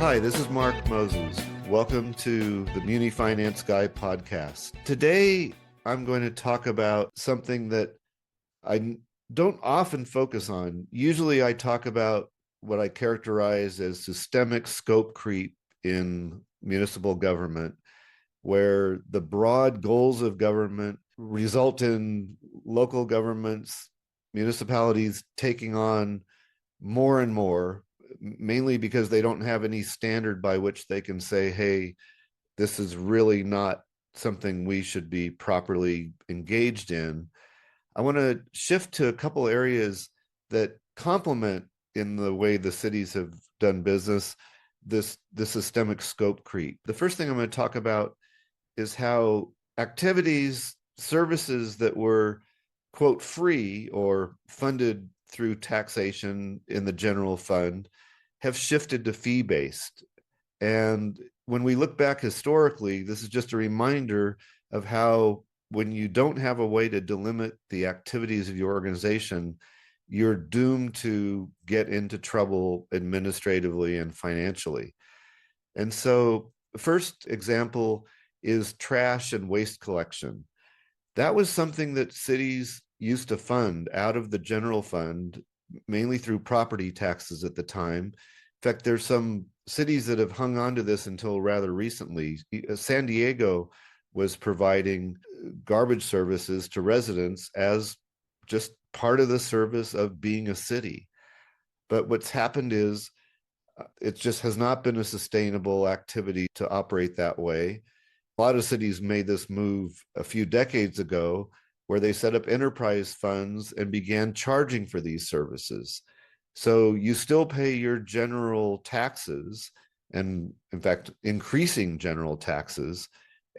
Hi, this is Mark Moses. Welcome to the MuniFinanceGuy podcast. Today, I'm going to talk about something that I don't often focus on. Usually, I talk about what I characterize as systemic scope creep in municipal government, where the broad goals of government result in local governments, municipalities taking on more and more, mainly because they don't have any standard by which they can say, hey, this is really not something we should be properly engaged in. I want to shift to a couple areas that complement, in the way the cities have done business, this systemic scope creep. The first thing I'm going to talk about is how activities, services that were, quote, free or funded through taxation in the general fund have shifted to fee-based. And when we look back historically, this is just a reminder of how, when you don't have a way to delimit the activities of your organization, you're doomed to get into trouble administratively and financially. And so the first example is trash and waste collection. That was something that cities used to fund out of the general fund, mainly through property taxes at the time. In fact, there's some cities that have hung on to this until rather recently. San Diego was providing garbage services to residents as just part of the service of being a city. But what's happened is it just has not been a sustainable activity to operate that way. A lot of cities made this move a few decades ago, where they set up enterprise funds and began charging for these services. So you still pay your general taxes, and in fact, increasing general taxes.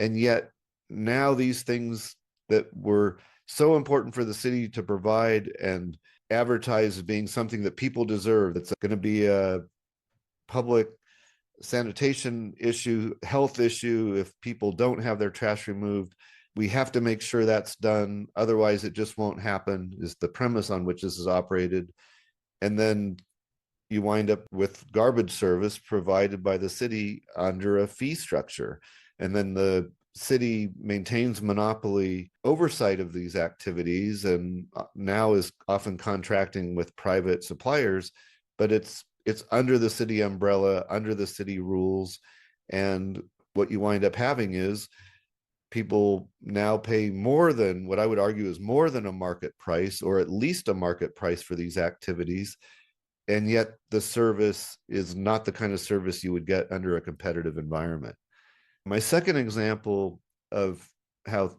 And yet now these things that were so important for the city to provide and advertise as being something that people deserve, that's going to be a public sanitation issue, health issue, if people don't have their trash removed, we have to make sure that's done. Otherwise, it just won't happen, is the premise on which this is operated. And then you wind up with garbage service provided by the city under a fee structure. And then the city maintains monopoly oversight of these activities, and now is often contracting with private suppliers, but it's under the city umbrella, under the city rules. And what you wind up having is people now pay more than what I would argue is more than a market price, or at least a market price, for these activities. And yet the service is not the kind of service you would get under a competitive environment. My second example of how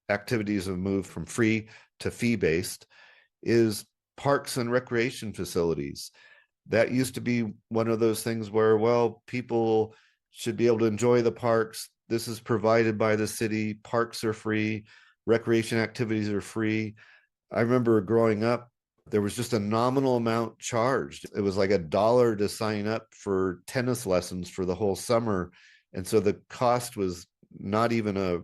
activities have moved from free to fee-based is parks and recreation facilities. That used to be one of those things where, well, people should be able to enjoy the parks. This is provided by the city. Parks are free. Recreation activities are free. I remember growing up, there was just a nominal amount charged. It was like $1 to sign up for tennis lessons for the whole summer. And so the cost was not even a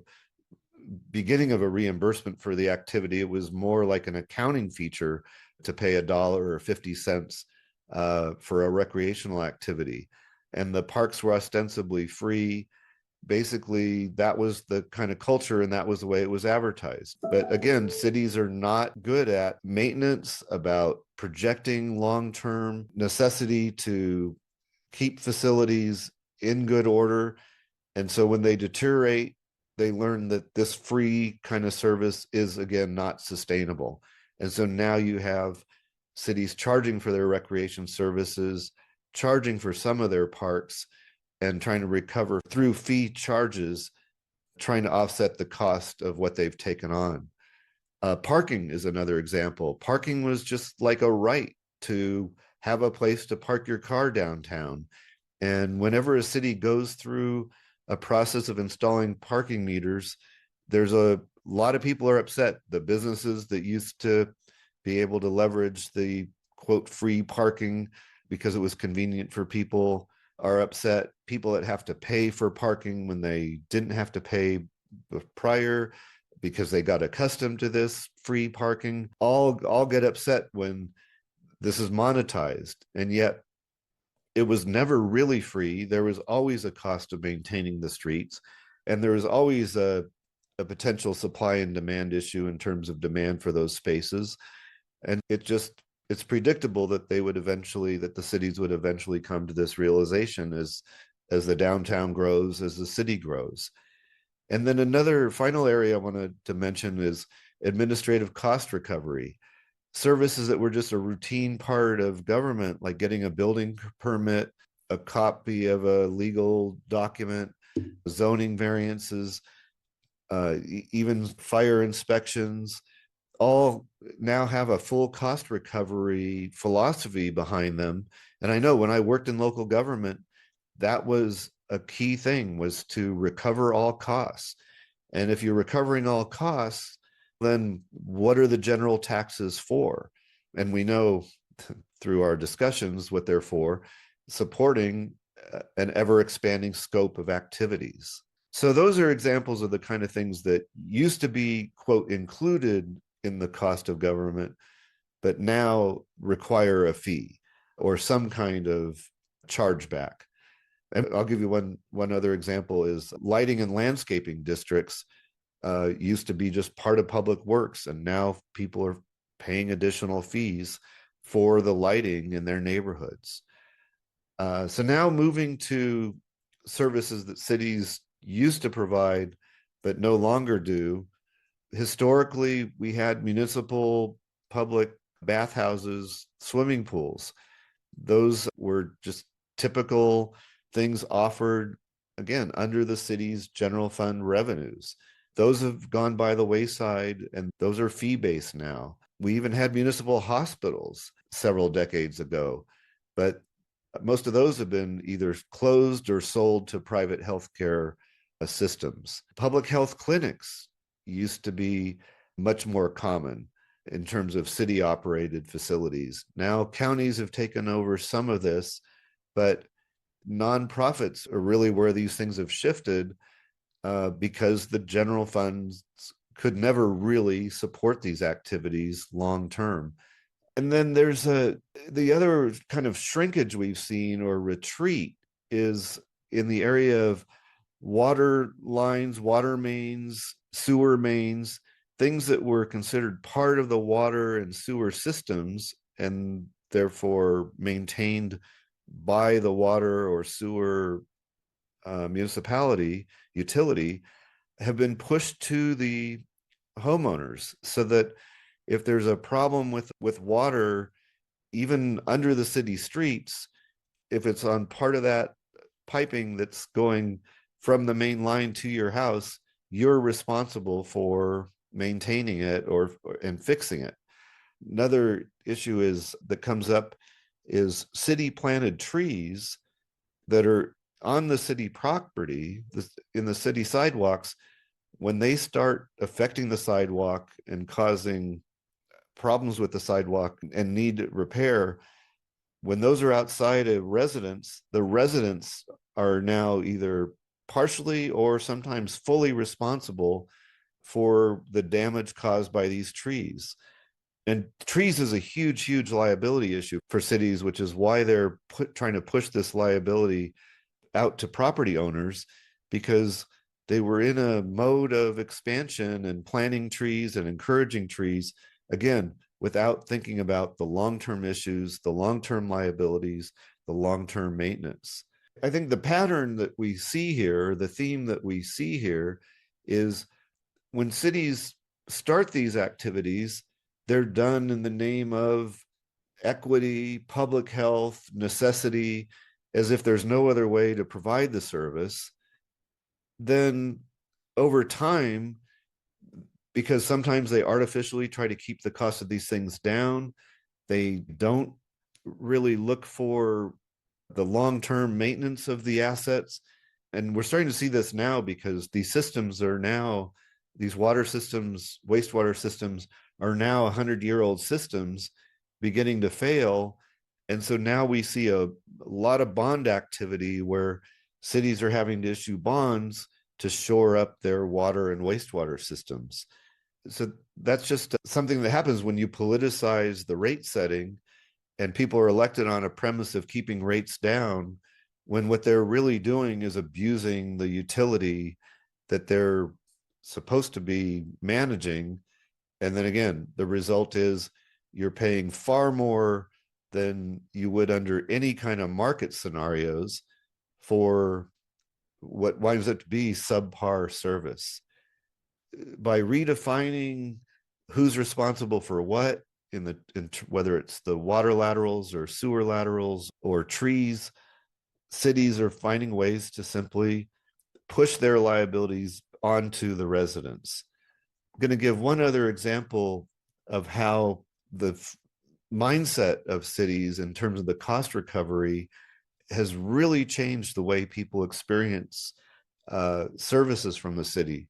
beginning of a reimbursement for the activity. It was more like an accounting feature to pay $1 or 50 cents for a recreational activity. And the parks were ostensibly free. Basically, that was the kind of culture, and that was the way it was advertised. But again, cities are not good at maintenance, about projecting long-term necessity to keep facilities in good order. And so when they deteriorate, they learn that this free kind of service is, again, not sustainable. And so now you have cities charging for their recreation services, charging for some of their parks, and trying to recover through fee charges, trying to offset the cost of what they've taken on. Parking is another example. Parking was just like a right to have a place to park your car downtown. And whenever a city goes through a process of installing parking meters, there's a lot of people are upset. The businesses that used to be able to leverage the, quote, free parking because it was convenient for people are upset. People that have to pay for parking when they didn't have to pay prior because they got accustomed to this free parking, all get upset when this is monetized. And yet it was never really free. There was always a cost of maintaining the streets, and there was always a potential supply and demand issue in terms of demand for those spaces. And it's predictable that the cities would eventually come to this realization as the downtown grows, as the city grows. And then another final area I wanted to mention is administrative cost recovery. Services that were just a routine part of government, like getting a building permit, a copy of a legal document, zoning variances, even fire inspections, all now have a full cost recovery philosophy behind them. And I know when I worked in local government, that was a key thing, was to recover all costs. And if you're recovering all costs, then what are the general taxes for? And we know through our discussions what they're for: supporting an ever expanding scope of activities. So those are examples of the kind of things that used to be, quote, included in the cost of government, but now require a fee or some kind of chargeback. And I'll give you one other example is lighting and landscaping districts used to be just part of public works, and now people are paying additional fees for the lighting in their neighborhoods. So now moving to services that cities used to provide but no longer do. Historically, we had municipal public bathhouses, swimming pools. Those were just typical things offered, again, under the city's general fund revenues. Those have gone by the wayside, and those are fee-based now. We even had municipal hospitals several decades ago, but most of those have been either closed or sold to private healthcare systems. Public health clinics used to be much more common in terms of city-operated facilities. Now counties have taken over some of this, but nonprofits are really where these things have shifted because the general funds could never really support these activities long term. And then there's the other kind of shrinkage we've seen or retreat is in the area of water lines, water mains, sewer mains, things that were considered part of the water and sewer systems and therefore maintained by the water or sewer municipality utility, have been pushed to the homeowners, so that if there's a problem with water, even under the city streets, if it's on part of that piping that's going from the main line to your house, you're responsible for maintaining it and fixing it. Another issue that comes up is city planted trees that are on the city property, in the city sidewalks. When they start affecting the sidewalk and causing problems with the sidewalk and need repair, when those are outside a residence, the residents are now either partially or sometimes fully responsible for the damage caused by these trees. And trees is a huge, huge liability issue for cities, which is why they're trying to push this liability out to property owners, because they were in a mode of expansion and planting trees and encouraging trees, again, without thinking about the long-term issues, the long-term liabilities, the long-term maintenance. I think the pattern that we see here, the theme that we see here, is when cities start these activities, they're done in the name of equity, public health, necessity, as if there's no other way to provide the service. Then over time, because sometimes they artificially try to keep the cost of these things down, they don't really look for the long-term maintenance of the assets. And we're starting to see this now because these systems are now, these water systems, wastewater systems are now 100-year-old systems beginning to fail. And so now we see a lot of bond activity where cities are having to issue bonds to shore up their water and wastewater systems. So that's just something that happens when you politicize the rate setting. and people are elected on a premise of keeping rates down, when what they're really doing is abusing the utility that they're supposed to be managing. And then again, the result is you're paying far more than you would under any kind of market scenarios for what winds up to be subpar service. By redefining who's responsible for what in whether it's the water laterals or sewer laterals or trees, cities are finding ways to simply push their liabilities onto the residents. I'm going to give one other example of how the mindset of cities in terms of the cost recovery has really changed the way people experience services from the city.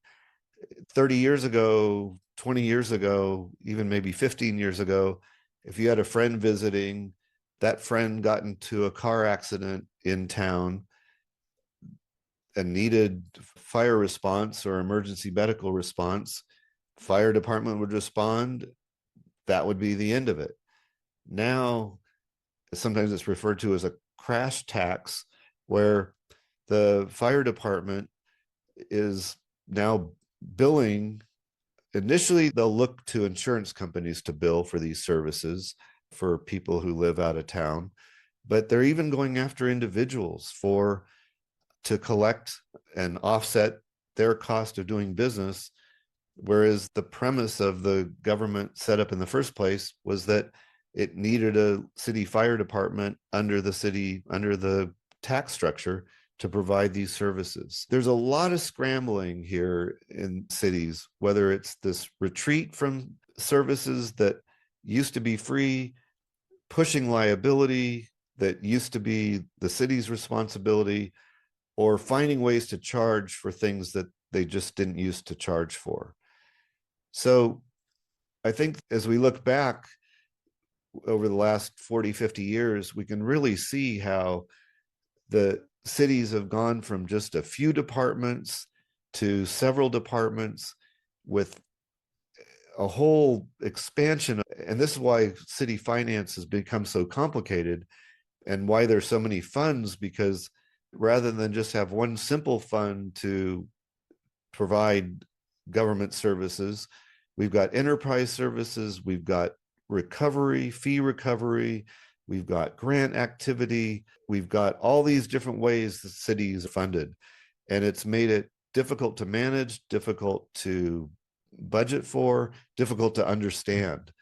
30 years ago, 20 years ago, even maybe 15 years ago, if you had a friend visiting, that friend got into a car accident in town and needed fire response or emergency medical response, fire department would respond. That would be the end of it. Now, sometimes it's referred to as a crash tax, where the fire department is now billing. Initially, they'll look to insurance companies to bill for these services for people who live out of town, but they're even going after individuals to collect and offset their cost of doing business. Whereas the premise of the government set up in the first place was that it needed a city fire department under the tax structure to provide these services. There's a lot of scrambling here in cities, whether it's this retreat from services that used to be free, pushing liability that used to be the city's responsibility, or finding ways to charge for things that they just didn't used to charge for. So I think as we look back over the last 40, 50 years, we can really see how the cities have gone from just a few departments to several departments with a whole expansion. And this is why city finance has become so complicated and why there's so many funds, because rather than just have one simple fund to provide government services, we've got enterprise services, we've got recovery, fee recovery, we've got grant activity, we've got all these different ways the cities are funded. And it's made it difficult to manage, difficult to budget for, difficult to understand.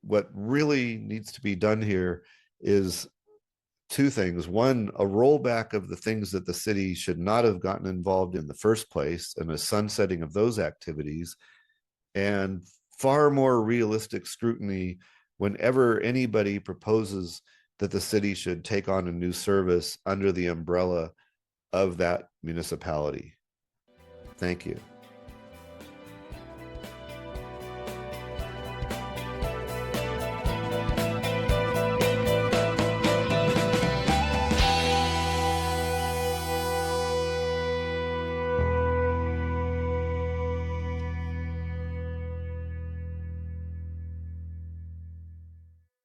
What really needs to be done here is two things. One, a rollback of the things that the city should not have gotten involved in the first place, and a sunsetting of those activities, and far more realistic scrutiny whenever anybody proposes that the city should take on a new service under the umbrella of that municipality. Thank you.